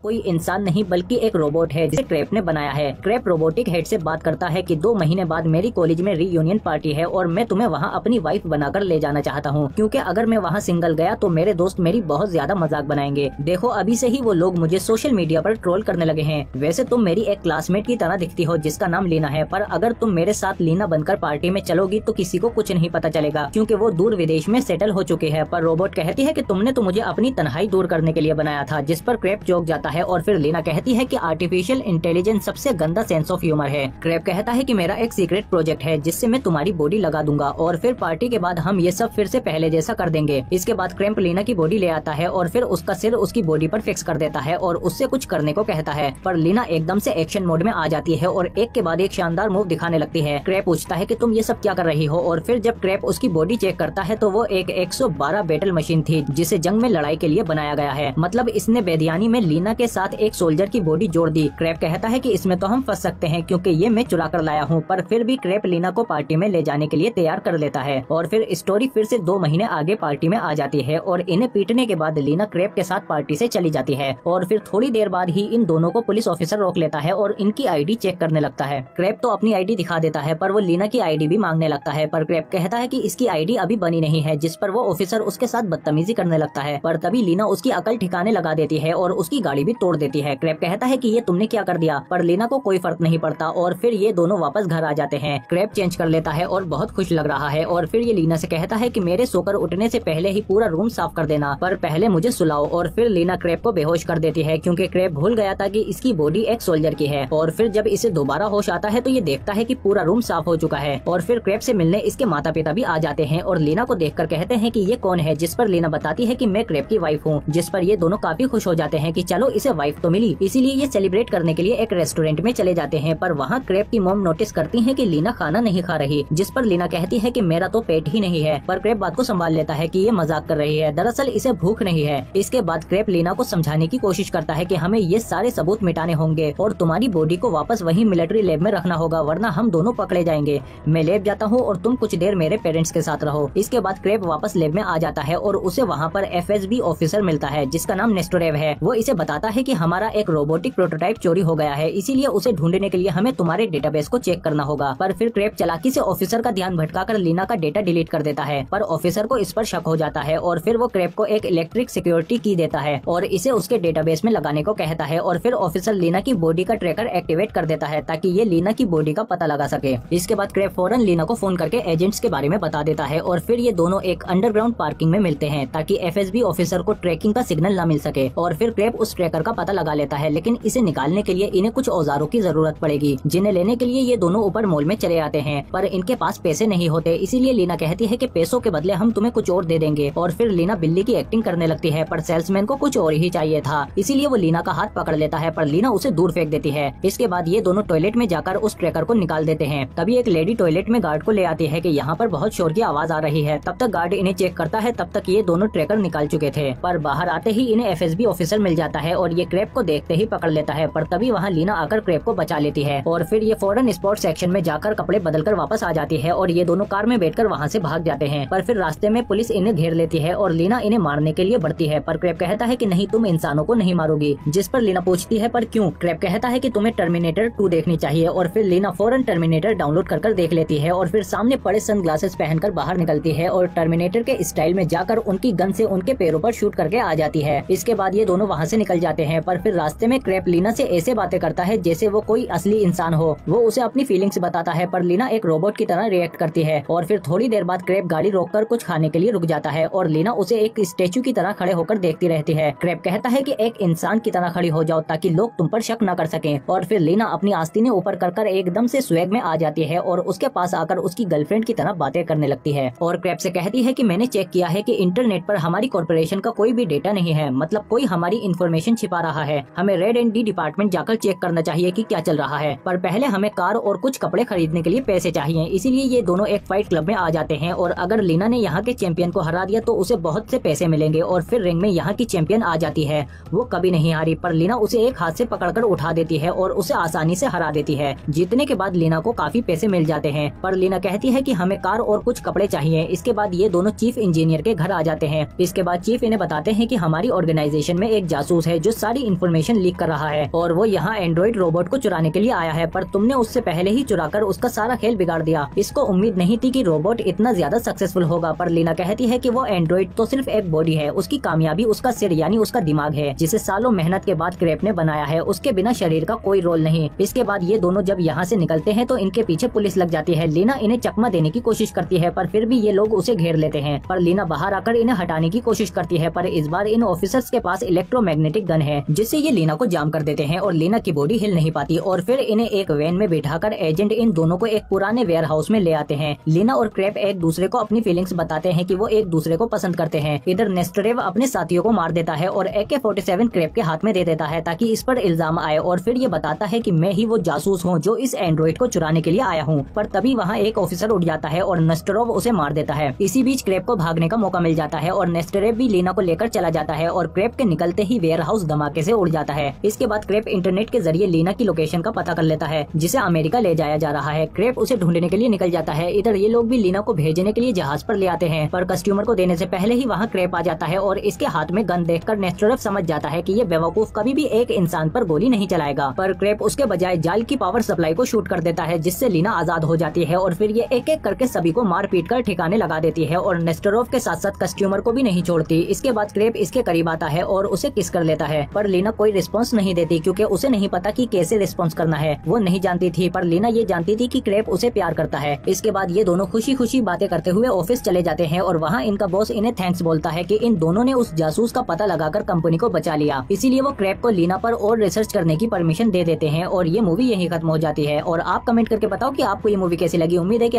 कोई इंसान नहीं बल्कि एक रोबोट है जिसे क्रैप ने बनाया है। क्रैप रोबोटिक हेड से बात करता है कि 2 महीने बाद मेरी कॉलेज में रीयूनियन पार्टी है और मैं तुम्हें वहाँ अपनी वाइफ बनाकर ले जाना चाहता हूँ, क्योंकि अगर मैं वहाँ सिंगल गया तो मेरे दोस्त मेरी बहुत ज्यादा मजाक बनाएंगे। देखो अभी से ही वो लोग मुझे सोशल मीडिया पर ट्रोल करने लगे हैं। वैसे तुम मेरी एक क्लासमेट की तरह दिखती हो जिसका नाम लीना है, पर अगर तुम मेरे साथ लीना बनकर पार्टी में चलोगी तो किसी को कुछ नहीं पता चलेगा, क्योंकि वो दूर विदेश में सेटल हो चुकी है। पर रोबोट कहती है कि तुमने तो मुझे अपनी तन्हाई दूर करने के लिए बनाया था, जिस पर क्रैप चौंक जाता है। और फिर लीना कहती है कि आर्टिफिशियल इंटेलिजेंस सबसे गंदा सेंस ऑफ ह्यूमर है। क्रैप कहता है कि मेरा एक सीक्रेट प्रोजेक्ट है जिससे मैं तुम्हारी बॉडी लगा दूंगा और फिर पार्टी के बाद हम ये सब फिर से पहले जैसा कर देंगे। इसके बाद क्रैप लीना की बॉडी ले आता है और फिर उसका सिर उसकी बॉडी पर फिक्स कर देता है और उससे कुछ करने को कहता है। पर लीना एकदम से एक्शन मोड में आ जाती है और एक के बाद एक शानदार मूव दिखाने लगती है। क्रैप पूछता है कि तुम ये सब क्या कर रही हो, और फिर जब क्रैप उसकी बॉडी चेक करता है तो वो एक 112 बैटल मशीन थी जिसे जंग में लड़ाई के लिए बनाया गया है। मतलब इसने बेदियानी में लीना के साथ एक सोल्जर की बॉडी जोड़ दी। क्रैप कहता है कि इसमें तो हम फंस सकते हैं क्योंकि ये मैं चुरा कर लाया हूँ, पर फिर भी क्रैप लीना को पार्टी में ले जाने के लिए तैयार कर लेता है। और फिर स्टोरी फिर से 2 महीने आगे पार्टी में आ जाती है और इन्हें पीटने के बाद लीना क्रैप के साथ पार्टी से चली जाती है। और फिर थोड़ी देर बाद ही इन दोनों को पुलिस ऑफिसर रोक लेता है और इनकी आईडी चेक करने लगता है। क्रैप तो अपनी आईडी दिखा देता है पर वो लीना की आईडी भी मांगने लगता है, पर क्रैप कहता है कि इसकी आईडी अभी बनी नहीं है, जिस पर वो ऑफिसर उसके साथ बदतमीजी करने लगता है। पर तभी लीना उसकी अकल ठिकाने लगा देती है और उसकी गाड़ी भी तोड़ देती है। क्रैप कहता है कि ये तुमने क्या कर दिया, पर लीना को कोई फर्क नहीं पड़ता और फिर ये दोनों वापस घर आ जाते हैं। क्रैप चेंज कर लेता है और बहुत खुश लग रहा है और फिर ये लीना से कहता है कि मेरे सोकर उठने से पहले ही पूरा रूम साफ कर देना, पर पहले मुझे सुलाओ। और फिर लीना क्रैप को बेहोश कर देती है क्योंकि क्रैप भूल गया था कि इसकी बॉडी एक सोल्जर की है। और फिर जब इसे दोबारा होश आता है तो ये देखता है कि पूरा रूम साफ हो चुका है। और फिर क्रैप से मिलने इसके माता पिता भी आ जाते हैं और लीना को देखकर कहते हैं कि ये कौन है, जिस पर लीना बताती है कि मैं क्रैप की वाइफ हूँ, जिस पर ये दोनों काफी खुश हो जाते हैं कि चलो इसे वाइफ तो मिली। इसीलिए ये सेलिब्रेट करने के लिए एक रेस्टोरेंट में चले जाते हैं। पर वहाँ क्रैप की मॉम नोटिस करती है कि लीना खाना नहीं खा रही, जिस पर लीना कहती है कि मेरा तो पेट ही नहीं है। पर क्रैप बात को संभाल लेता है कि ये मजाक कर रही है, दरअसल इसे भूख नहीं है। इसके बाद क्रैप लीना को समझाने की कोशिश करता है कि हमें ये सारे सबूत मिटाने होंगे और तुम्हारी बॉडी को वापस वही मिलिट्री लैब में रखना होगा, वरना हम दोनों पकड़े जाएंगे। मैं लैब जाता हूँ और तुम कुछ देर मेरे पेरेंट्स के साथ रहो। इसके बाद क्रैप वापस लैब में आ जाता है और उसे वहाँ पर FSB ऑफिसर मिलता है जिसका नाम नेस्टोरेव है। वो इसे बताता है कि हमारा एक रोबोटिक प्रोटोटाइप चोरी हो गया है, इसीलिए उसे ढूंढने के लिए हमें तुम्हारे डेटाबेस को चेक करना होगा। पर फिर क्रैप चालाकी से ऑफिसर का ध्यान भटकाकर लीना का डेटा डिलीट कर देता है, पर ऑफिसर को इस पर शक हो जाता है और फिर वो क्रैप को एक इलेक्ट्रिक सिक्योरिटी की देता है और इसे उसके डेटाबेस में लगाने को कहता है। और फिर ऑफिसर लीना की बॉडी का ट्रैकर एक्टिवेट कर देता है ताकि ये लीना की बॉडी का पता लगा सके। इसके बाद क्रैप फौरन लीना को फोन करके एजेंट्स के बारे में बता देता है और फिर ये दोनों एक अंडरग्राउंड पार्किंग में मिलते हैं ताकि FSB ऑफिसर को ट्रैकिंग का सिग्नल न मिल सके। और फिर क्रैप उस ट्रैकर का पता लगा लेता है, लेकिन इसे निकालने के लिए इन्हें कुछ औजारों की जरूरत पड़ेगी, जिन्हें लेने के लिए ये दोनों ऊपर मॉल में चले आते हैं। पर इनके पास पैसे नहीं होते, इसीलिए लीना कहती है कि पैसों के बदले हम तुम्हें कुछ और दे देंगे। और फिर लीना बिल्ली की एक्टिंग करने लगती है, पर सेल्समैन को कुछ और ही चाहिए था, इसीलिए वो लीना का हाथ पकड़ लेता है, पर लीना उसे दूर फेंक देती है। इसके बाद ये दोनों टॉयलेट में जाकर उस ट्रैकर को निकाल देते हैं। तभी एक लेडी टॉयलेट में गार्ड को ले आती है कि यहाँ पर बहुत शोर की आवाज आ रही है। तब तक गार्ड इन्हें चेक करता है, तब तक ये दोनों ट्रैकर निकाल चुके थे। पर बाहर आते ही इन्हें FSB ऑफिसर मिल जाता है और ये क्रैप को देखते ही पकड़ लेता है। पर तभी वहाँ लीना आकर क्रैप को बचा लेती है और फिर ये फौरन स्पोर्ट्स सेक्शन में जाकर कपड़े बदलकर वापस आ जाती है और ये दोनों कार में बैठकर वहाँ से भाग जाते हैं। पर फिर रास्ते में पुलिस इन्हें घेर लेती है और लीना इन्हें मारने के लिए बढ़ती है, पर क्रैप कहता है कि नहीं, तुम इंसानों को नहीं मारोगी। जिस पर लीना पूछती है पर क्यों? क्रैप कहता है कि तुम्हें टर्मिनेटर 2 देखनी चाहिए और फिर लीना फौरन टर्मिनेटर डाउनलोड कर देख लेती है और फिर सामने पड़े सनग्लासेस पहनकर बाहर निकलती है और टर्मिनेटर के स्टाइल में जाकर उनकी गन से उनके पैरों पर शूट करके आ जाती है। इसके बाद ये दोनों वहाँ से निकल जाते हैं। पर फिर रास्ते में क्रैप लीना से ऐसे बातें करता है जैसे वो कोई असली इंसान हो। वो उसे अपनी फीलिंग्स बताता है, पर लीना एक रोबोट की तरह रिएक्ट करती है। और फिर थोड़ी देर बाद क्रैप गाड़ी रोककर कुछ खाने के लिए रुक जाता है और लीना उसे एक स्टेचू की तरह खड़े होकर देखती रहती है। क्रैप कहता है कि एक इंसान की तरह खड़ी हो जाओ ताकि लोग तुम पर शक न कर सकें। और फिर लीना अपनी आस्तीनें ऊपर कर एकदम से स्वैग में आ जाती है और उसके पास आकर उसकी गर्लफ्रेंड की तरह बातें करने लगती है और क्रैप से कहती है कि मैंने चेक किया है कि इंटरनेट पर हमारी कॉर्पोरेशन का कोई भी डेटा नहीं है, मतलब कोई हमारी इन्फॉर्मेशन छिपा रहा है। हमें रेड एंड डी डिपार्टमेंट जाकर चेक करना चाहिए कि क्या चल रहा है, पर पहले हमें कार और कुछ कपड़े खरीदने के लिए पैसे चाहिए। इसीलिए ये दोनों एक फाइट क्लब में आ जाते हैं और अगर लीना ने यहाँ के चैंपियन को हरा दिया तो उसे बहुत से पैसे मिलेंगे। और फिर रिंग में यहाँ की चैंपियन आ जाती है, वो कभी नहीं हारी, पर लीना उसे एक हाथ से पकड़कर उठा देती है और उसे आसानी से हरा देती है। जीतने के बाद लीना को काफी पैसे मिल जाते हैं, पर लीना कहती है कि हमें कार और कुछ कपड़े चाहिए। इसके बाद ये दोनों चीफ इंजीनियर के घर आ जाते हैं। इसके बाद चीफ इन्हें बताते हैं कि हमारी ऑर्गेनाइजेशन में एक जासूस है जो सारी इन्फॉर्मेशन लीक कर रहा है और वो यहाँ एंड्रॉइड रोबोट को चुराने के लिए आया है, पर तुमने उससे पहले ही चुराकर उसका सारा खेल बिगाड़ दिया। इसको उम्मीद नहीं थी कि रोबोट इतना ज्यादा सक्सेसफुल होगा, पर लीना कहती है कि वो एंड्रॉइड तो सिर्फ एक बॉडी है, उसकी कामयाबी उसका सिर यानी उसका दिमाग है, जिसे सालों मेहनत के बाद क्रेप ने बनाया है, उसके बिना शरीर का कोई रोल नहीं। इसके बाद ये दोनों जब यहाँ से निकलते हैं तो इनके पीछे पुलिस लग जाती है। लीना इन्हें चकमा देने की कोशिश करती है, पर फिर भी ये लोग उसे घेर लेते हैं, पर लीना बाहर आकर इन्हें हटाने की कोशिश करती है, पर इस बार इन ऑफिसर्स के पास इलेक्ट्रोमैग्नेटिक गन है, जिससे ये लीना को जाम कर देते हैं और लीना की बॉडी हिल नहीं पाती। और फिर इन्हें एक वैन में बिठाकर एजेंट इन दोनों को एक पुराने वेयर हाउस में ले आते हैं। लीना और क्रेप एक दूसरे को अपनी फीलिंग्स बताते हैं कि वो एक दूसरे को पसंद करते हैं। इधर नेस्टरेव अपने साथियों को मार देता है और AK-47 क्रेप के हाथ में दे देता है ताकि इस पर इल्जाम आए, और फिर ये बताता है कि मैं ही वो जासूस हूँ जो इस एंड्रॉइड को चुराने के लिए आया हूँ। पर तभी वहाँ एक ऑफिसर उठ जाता है और नेस्टरोव उसे मार देता है। इसी बीच क्रेप को भागने का मौका मिल जाता है और नेस्टरेव भी लीना को लेकर चला जाता है और क्रेप के निकलते ही वेयर हाउस धमाके से उड़ जाता है। इसके बाद क्रेप इंटरनेट के जरिए लीना की लोकेशन का पता कर लेता है, जिसे अमेरिका ले जाया जा रहा है। क्रेप उसे ढूंढने के लिए निकल जाता है। इधर ये लोग भी लीना को भेजने के लिए जहाज पर ले आते हैं, पर कस्टमर को देने से पहले ही वहाँ क्रेप आ जाता है और इसके हाथ में गन देखकर नेस्टरोव समझ जाता है कि ये बेवकूफ कभी भी एक इंसान पर गोली नहीं चलाएगा। पर क्रेप उसके बजाय जाल की पावर सप्लाई को शूट कर देता है, जिससे लीना आजाद हो जाती है और फिर ये एक एक करके सभी को मार पीट कर ठिकाने लगा देती है और नेस्टरोव के साथ साथ कस्टमर को भी नहीं छोड़ती। इसके बाद क्रेप इसके करीब आता है और उसे किस कर लेता है, पर लीना कोई रिस्पॉन्स नहीं देती क्योंकि उसे नहीं पता कि कैसे रिस्पॉन्स करना है। वो नहीं जानती थी, पर लीना ये जानती थी कि क्रेप उसे प्यार करता है। इसके बाद ये दोनों खुशी खुशी बातें करते हुए ऑफिस चले जाते हैं और वहाँ इनका बॉस इन्हें थैंक्स बोलता है कि इन दोनों ने उस जासूस का पता लगाकर कंपनी को बचा लिया। इसीलिए वो क्रेप को लीना पर और रिसर्च करने की परमिशन दे देते हैं और ये मूवी यही खत्म हो जाती है। और आप कमेंट करके बताओ कि आपको ये मूवी कैसी लगी। उम्मीद है कि